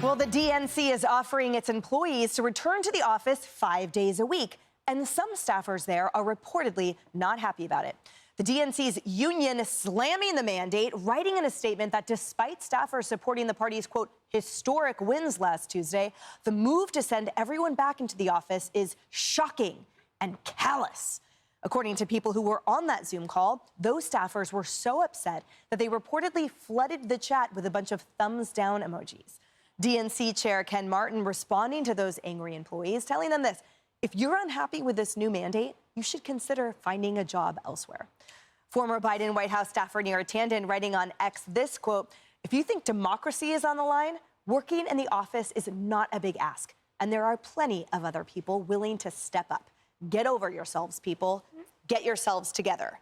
Well, the DNC is offering its employees to return to the office 5 days a week, and some staffers there are reportedly not happy about it. The DNC's union is slamming the mandate, writing in a statement that despite staffers supporting the party's, quote, historic wins last Tuesday, the move to send everyone back into the office is shocking and callous. According to people who were on that Zoom call, those staffers were so upset that they reportedly flooded the chat with a bunch of thumbs down emojis. DNC Chair Ken Martin responding to those angry employees, telling them this: if you're unhappy with this new mandate, you should consider finding a job elsewhere. Former Biden White House staffer Neera Tanden writing on X this, quote, if you think democracy is on the line, working in the office is not a big ask. And there are plenty of other people willing to step up. Get over yourselves, people. Get yourselves together.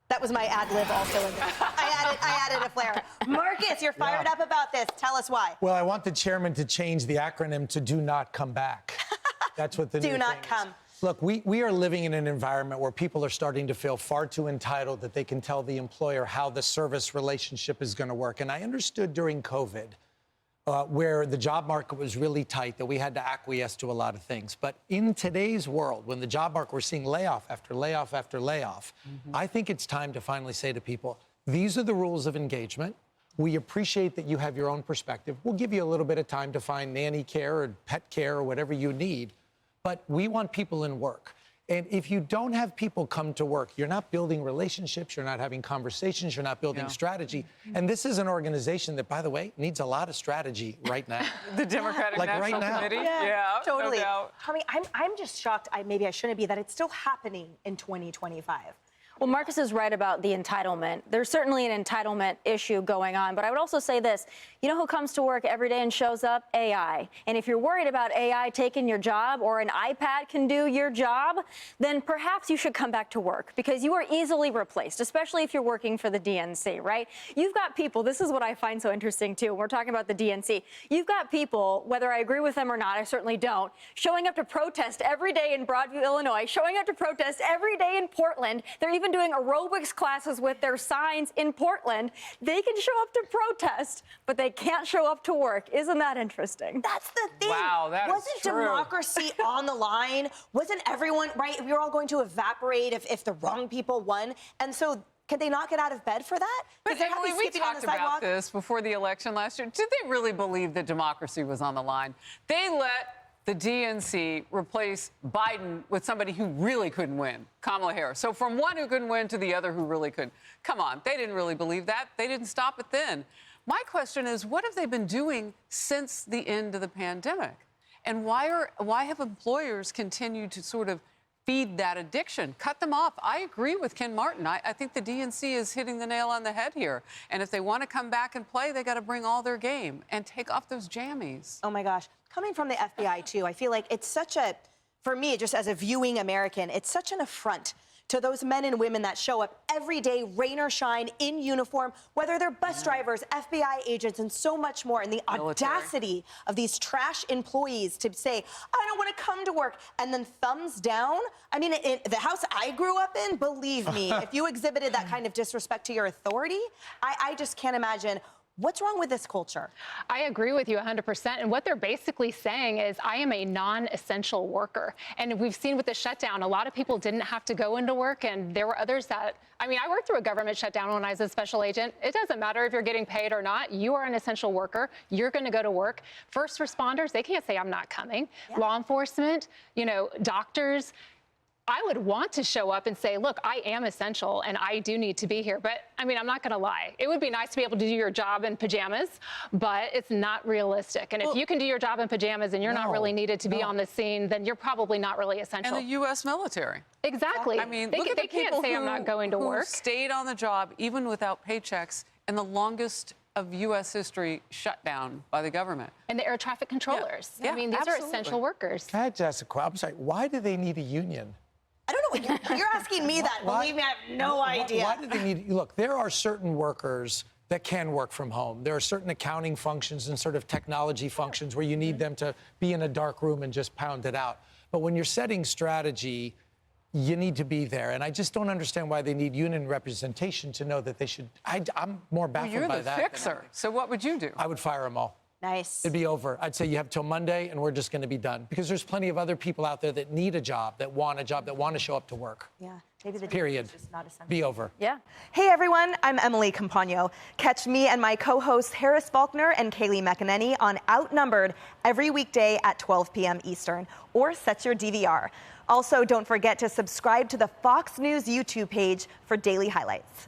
That was my ad lib also in there. I added a flair. Marcus, you're fired up about this. Tell us why. Well, I want the chairman to change the acronym to do not come back. That's what the do new not thing come. Is. Look, we are living in an environment where people are starting to feel far too entitled that they can tell the employer how the service relationship is going to work. And I understood during COVID, where the job market was really tight, that we had to acquiesce to a lot of things. But in today's world, when the job market, we're seeing layoff after layoff after layoff, I think it's time to finally say to people, these are the rules of engagement. We appreciate that you have your own perspective. We'll give you a little bit of time to find nanny care or pet care or whatever you need. But we want people in work. And if you don't have people come to work, you're not building relationships, you're not having conversations, you're not building strategy. And this is an organization that, by the way, needs a lot of strategy right now. The Democratic National Committee? Yeah, totally. No doubt. Tommy, I'm just shocked, maybe I shouldn't be, that it's still happening in 2025. Well, Marcus is right about the entitlement. There's certainly an entitlement issue going on. But I would also say this. You know who comes to work every day and shows up? AI. And if you're worried about AI taking your job or an iPad can do your job, then perhaps you should come back to work because you are easily replaced, especially if you're working for the DNC, right? You've got people, this is what I find so interesting, too. We're talking about the DNC. You've got people, whether I agree with them or not, I certainly don't, showing up to protest every day in Broadview, Illinois, showing up to protest every day in Portland. They're even doing aerobics classes with their signs in Portland. They can show up to protest, but they can't show up to work. Isn't that interesting? That's the thing. Wow, that Wasn't is true. democracy on the line? Wasn't everyone, right? We were all going to evaporate if the wrong people won. And so can they not get out of bed for that? But Emily, we talked about this before the election last year. Did they really believe that democracy was on the line? They let the DNC replace Biden with somebody who really couldn't win, Kamala Harris. So from one who couldn't win to the other who really couldn't. Come on, they didn't really believe that. They didn't stop it then. My question is, what have they been doing since the end of the pandemic? And why have employers continued to sort of feed that addiction? Cut them off. I agree with Ken Martin. I think the DNC is hitting the nail on the head here. And if they want to come back and play, they got to bring all their game and take off those jammies. Oh, my gosh. Coming from the FBI, too, I feel like it's such a, for me, just as a viewing American, it's such an affront to those men and women that show up every day, rain or shine, in uniform, whether they're bus drivers, FBI agents, and so much more. And the audacity of these trash employees to say, I don't want to come to work, and then thumbs down. I mean, in the house I grew up in, believe me, if you exhibited that kind of disrespect to your authority, I just can't imagine. What's wrong with this culture? I agree with you 100%. And what they're basically saying is, I am a non-essential worker. And we've seen with the shutdown, a lot of people didn't have to go into work. And there were others that, I mean, I worked through a government shutdown when I was a special agent. It doesn't matter if you're getting paid or not. You are an essential worker. You're going to go to work. First responders, they can't say I'm not coming. Yeah. Law enforcement, you know, doctors. I would want to show up and say, look, I am essential and I do need to be here. But I mean, I'm not going to lie. It would be nice to be able to do your job in pajamas, but it's not realistic. And if you can do your job in pajamas and you're not really needed to be on the scene, then you're probably not really essential. And the U.S. military. Exactly. I mean, they can't say I'm not going to work. Stayed on the job even without paychecks in the longest of U.S. history shut down by the government. And the air traffic controllers. Yeah, I mean, these are essential workers. Can I just ask a question? I'm sorry, why do they need a union? I don't know. You're asking me that. Believe me, I have no idea. Why do they need? Look, there are certain workers that can work from home. There are certain accounting functions and sort of technology functions where you need them to be in a dark room and just pound it out. But when you're setting strategy, you need to be there. And I just don't understand why they need union representation to know that they should. I'm more baffled by that. You're the fixer. So what would you do? I would fire them all. Nice. It'd be over. I'd say you have till Monday, and we're just going to be done. Because there's plenty of other people out there that need a job, that want to show up to work. Yeah. Maybe the Period. is just not essential. Be over. Yeah. Hey, everyone. I'm Emily Campagno. Catch me and my co-hosts Harris Faulkner and Kaylee McEnany on Outnumbered every weekday at 12 p.m. Eastern, or set your DVR. Also, don't forget to subscribe to the Fox News YouTube page for daily highlights.